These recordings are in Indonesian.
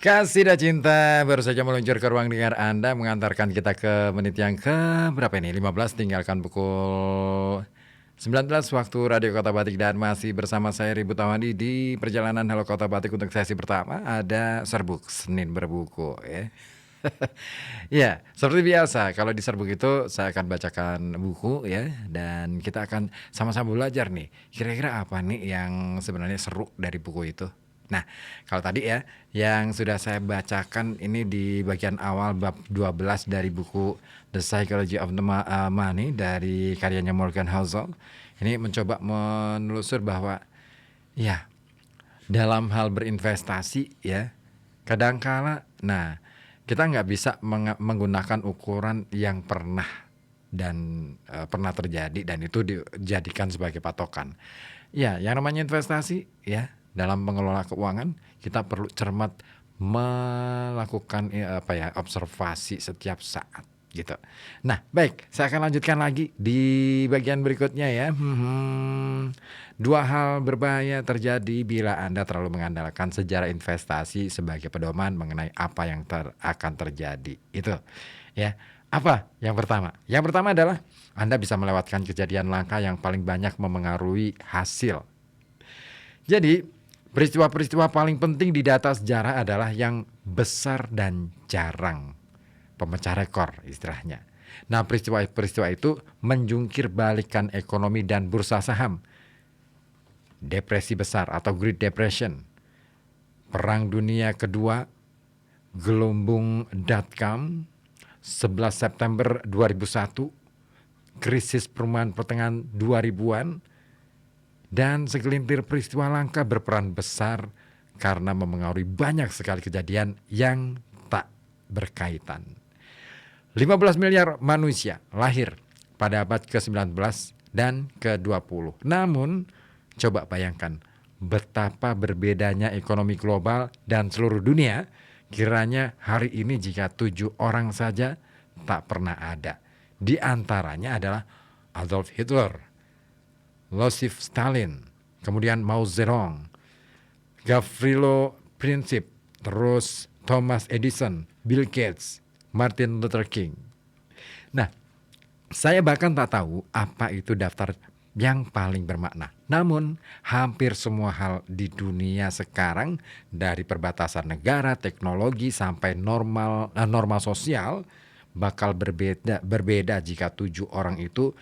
Kasih dan cinta baru saja meluncur ke ruang dengar Anda, mengantarkan kita ke menit yang ke berapa ini? 15, tinggalkan pukul 19 waktu Radio Kota Batik, dan masih bersama saya Ribu Tawandi di perjalanan Halo Kota Batik. Untuk sesi pertama ada serbuk Senin berbuku ya. Ya, seperti biasa kalau di serbuk itu saya akan bacakan buku ya, dan kita akan sama-sama belajar nih. Kira-kira apa nih yang sebenarnya seru dari buku itu? Nah, kalau tadi ya yang sudah saya bacakan ini di bagian awal bab 12 dari buku The Psychology of the Money dari karyanya Morgan Housel. Ini mencoba menelusur bahwa ya dalam hal berinvestasi ya, kadangkala kita nggak bisa menggunakan ukuran yang pernah pernah terjadi dan itu dijadikan sebagai patokan. Ya, yang namanya investasi ya, dalam mengelola keuangan kita perlu cermat melakukan observasi setiap saat gitu. Nah, baik, saya akan lanjutkan lagi di bagian berikutnya ya. Dua hal berbahaya terjadi bila Anda terlalu mengandalkan sejarah investasi sebagai pedoman mengenai apa yang akan terjadi. Itu ya. Apa yang pertama? Yang pertama adalah Anda bisa melewatkan kejadian langka yang paling banyak memengaruhi hasil. Jadi, peristiwa-peristiwa paling penting di data sejarah adalah yang besar dan jarang. Pemecah rekor istilahnya. Nah, peristiwa-peristiwa itu menjungkir balikan ekonomi dan bursa saham. Depresi besar atau Great Depression, Perang Dunia Kedua, gelombung.com, 11 September 2001, krisis perumahan pertengahan 2000-an, dan segelintir peristiwa langka berperan besar karena memengaruhi banyak sekali kejadian yang tak berkaitan. 15 miliar manusia lahir pada abad ke-19 dan ke-20. Namun, coba bayangkan betapa berbedanya ekonomi global dan seluruh dunia kiranya hari ini jika 7 orang saja tak pernah ada. Di antaranya adalah Adolf Hitler, Joseph Stalin, kemudian Mao Zedong, Gavrilo Princip, terus Thomas Edison, Bill Gates, Martin Luther King. Nah, saya bahkan tak tahu apa itu daftar yang paling bermakna. Namun, hampir semua hal di dunia sekarang, dari perbatasan negara, teknologi, sampai norma sosial, bakal berbeda jika 7 orang itu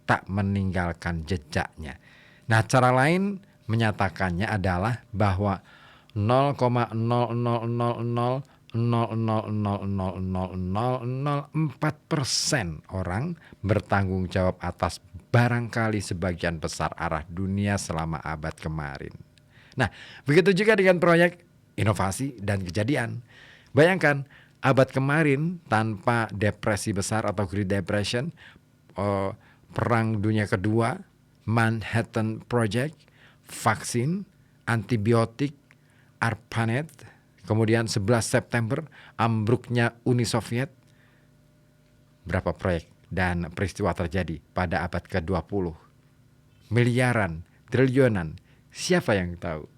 tak meninggalkan jejaknya. Nah, cara lain menyatakannya adalah bahwa 0,0000000004% orang bertanggung jawab atas barangkali sebagian besar arah dunia selama abad kemarin. Nah, begitu juga dengan proyek inovasi dan kejadian. Bayangkan abad kemarin tanpa depresi besar atau Great Depression, Perang Dunia Kedua, Manhattan Project, vaksin, antibiotik, ARPANET, kemudian 11 September, ambruknya Uni Soviet. Berapa proyek dan peristiwa terjadi pada abad ke-20? Miliaran, triliunan, siapa yang tahu?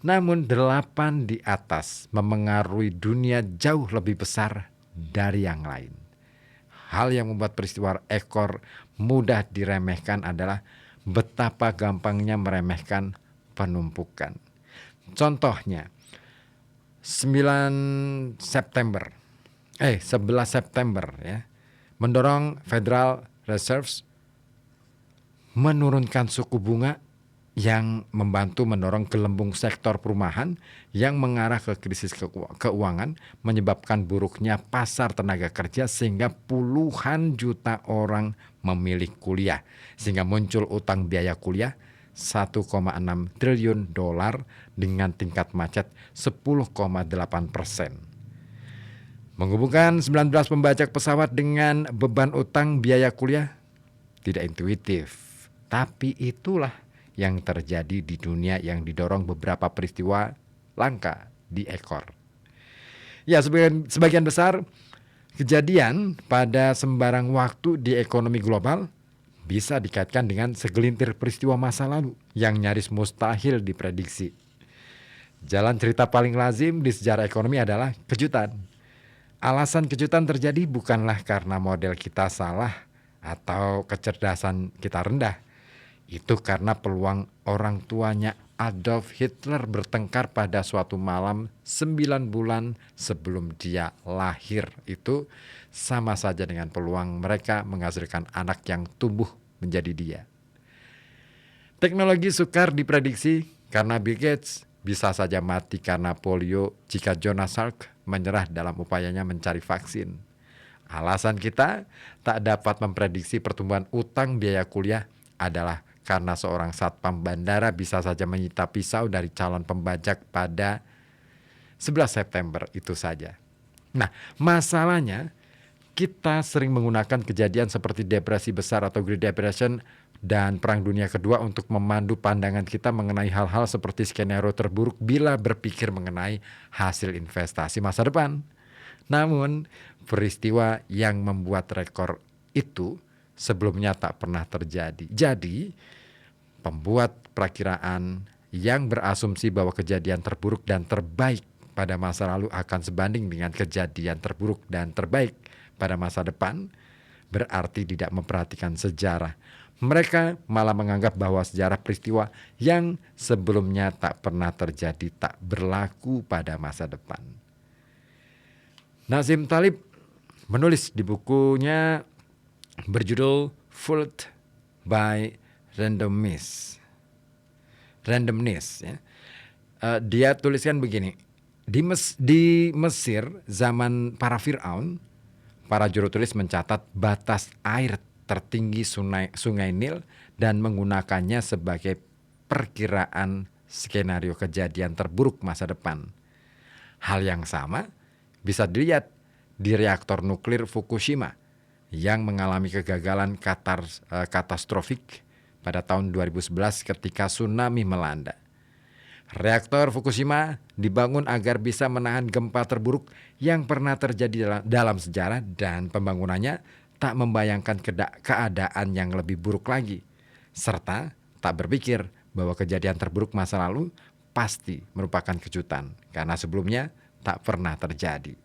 Namun 8 di atas memengaruhi dunia jauh lebih besar dari yang lain. Hal yang membuat peristiwa ekor mudah diremehkan adalah betapa gampangnya meremehkan penumpukan. Contohnya, 11 September ya, mendorong Federal Reserve menurunkan suku bunga yang membantu mendorong gelembung sektor perumahan yang mengarah ke krisis keuangan, menyebabkan buruknya pasar tenaga kerja sehingga puluhan juta orang memilih kuliah, sehingga muncul utang biaya kuliah $1,6 triliun dengan tingkat macet 10,8%. Menghubungkan 19 pembajak pesawat dengan beban utang biaya kuliah tidak intuitif, tapi itulah yang terjadi di dunia yang didorong beberapa peristiwa langka di ekor. Ya, sebagian besar kejadian pada sembarang waktu di ekonomi global bisa dikaitkan dengan segelintir peristiwa masa lalu yang nyaris mustahil diprediksi. Jalan cerita paling lazim di sejarah ekonomi adalah kejutan. Alasan kejutan terjadi bukanlah karena model kita salah atau kecerdasan kita rendah. Itu karena peluang orang tuanya Adolf Hitler bertengkar pada suatu malam 9 bulan sebelum dia lahir. Itu sama saja dengan peluang mereka menghasilkan anak yang tumbuh menjadi dia. Teknologi sukar diprediksi karena Bill Gates bisa saja mati karena polio jika Jonas Salk menyerah dalam upayanya mencari vaksin. Alasan kita tak dapat memprediksi pertumbuhan utang biaya kuliah adalah karena seorang satpam bandara bisa saja menyita pisau dari calon pembajak pada 11 September itu saja. Nah, masalahnya kita sering menggunakan kejadian seperti depresi besar atau Great Depression dan Perang Dunia Kedua untuk memandu pandangan kita mengenai hal-hal seperti skenario terburuk bila berpikir mengenai hasil investasi masa depan. Namun, peristiwa yang membuat rekor itu sebelumnya tak pernah terjadi. Jadi, pembuat perakiraan yang berasumsi bahwa kejadian terburuk dan terbaik pada masa lalu akan sebanding dengan kejadian terburuk dan terbaik pada masa depan berarti tidak memperhatikan sejarah. Mereka malah menganggap bahwa sejarah peristiwa yang sebelumnya tak pernah terjadi tak berlaku pada masa depan. Nassim Talib menulis di bukunya berjudul Fooled by Randomness. Ya. Dia tuliskan begini, di Mesir zaman para Fir'aun, para juru tulis mencatat batas air tertinggi sungai Nil dan menggunakannya sebagai perkiraan skenario kejadian terburuk masa depan. Hal yang sama bisa dilihat di reaktor nuklir Fukushima yang mengalami kegagalan katastrofik pada tahun 2011 ketika tsunami melanda. Reaktor Fukushima dibangun agar bisa menahan gempa terburuk yang pernah terjadi dalam sejarah dan pembangunannya tak membayangkan keadaan yang lebih buruk lagi, serta tak berpikir bahwa kejadian terburuk masa lalu pasti merupakan kejutan karena sebelumnya tak pernah terjadi.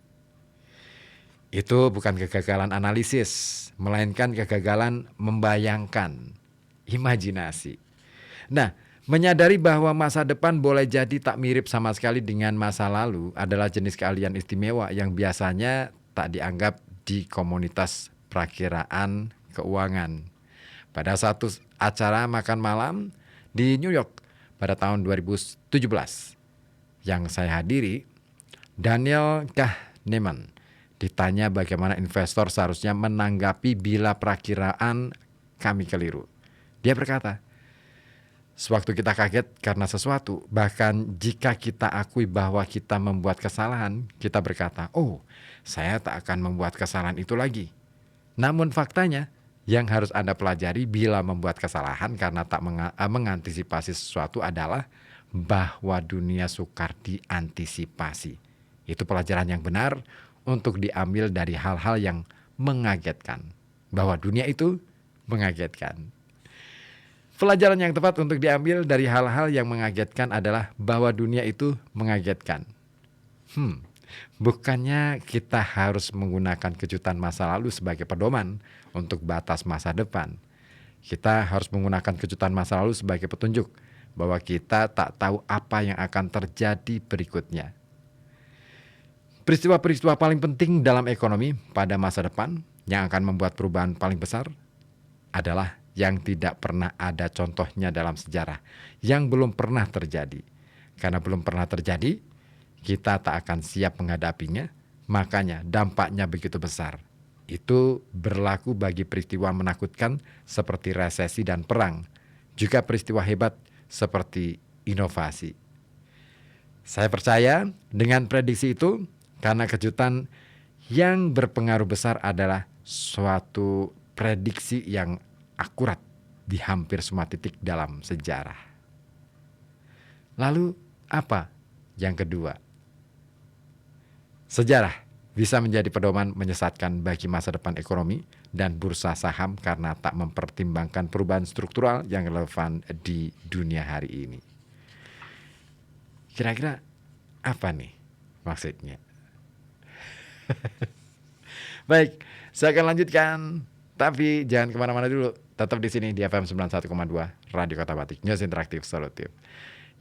Itu bukan kegagalan analisis, melainkan kegagalan membayangkan, imajinasi. Nah, menyadari bahwa masa depan boleh jadi tak mirip sama sekali dengan masa lalu adalah jenis keahlian istimewa yang biasanya tak dianggap di komunitas perakiraan keuangan. Pada satu acara makan malam di New York pada tahun 2017 yang saya hadiri, Daniel Kahneman ditanya bagaimana investor seharusnya menanggapi bila perakiraan kami keliru. Dia berkata, sewaktu kita kaget karena sesuatu, bahkan jika kita akui bahwa kita membuat kesalahan, kita berkata, oh, saya tak akan membuat kesalahan itu lagi. Namun faktanya, yang harus Anda pelajari bila membuat kesalahan karena tak mengantisipasi sesuatu adalah bahwa dunia sukar diantisipasi. Itu pelajaran yang benar untuk diambil dari hal-hal yang mengagetkan. Bahwa dunia itu mengagetkan. Pelajaran yang tepat untuk diambil dari hal-hal yang mengagetkan adalah bahwa dunia itu mengagetkan. Bukannya kita harus menggunakan kejutan masa lalu sebagai pedoman untuk batas masa depan. Kita harus menggunakan kejutan masa lalu sebagai petunjuk bahwa kita tak tahu apa yang akan terjadi berikutnya. Peristiwa-peristiwa paling penting dalam ekonomi pada masa depan yang akan membuat perubahan paling besar adalah yang tidak pernah ada contohnya dalam sejarah, yang belum pernah terjadi. Karena belum pernah terjadi, kita tak akan siap menghadapinya, makanya dampaknya begitu besar. Itu berlaku bagi peristiwa menakutkan seperti resesi dan perang, juga peristiwa hebat seperti inovasi. Saya percaya dengan prediksi itu, karena kejutan yang berpengaruh besar adalah suatu prediksi yang akurat di hampir semua titik dalam sejarah. Lalu apa yang kedua? Sejarah bisa menjadi pedoman menyesatkan bagi masa depan ekonomi dan bursa saham karena tak mempertimbangkan perubahan struktural yang relevan di dunia hari ini. Kira-kira apa nih maksudnya? Baik, saya akan lanjutkan. Tapi jangan kemana-mana dulu. Tetap di sini di FM 91,2 Radio Kota Batik, News Interaktif Solutif.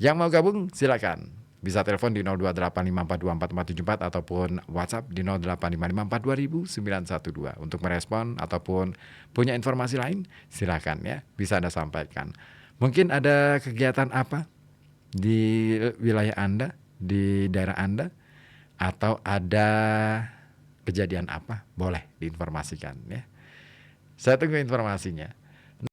Yang mau gabung silakan. Bisa telepon di 0285424474 ataupun WhatsApp di 0855420912 untuk merespon ataupun punya informasi lain silakan ya, bisa Anda sampaikan. Mungkin ada kegiatan apa di wilayah Anda, di daerah Anda, atau ada kejadian apa, boleh diinformasikan ya. Saya tunggu informasinya.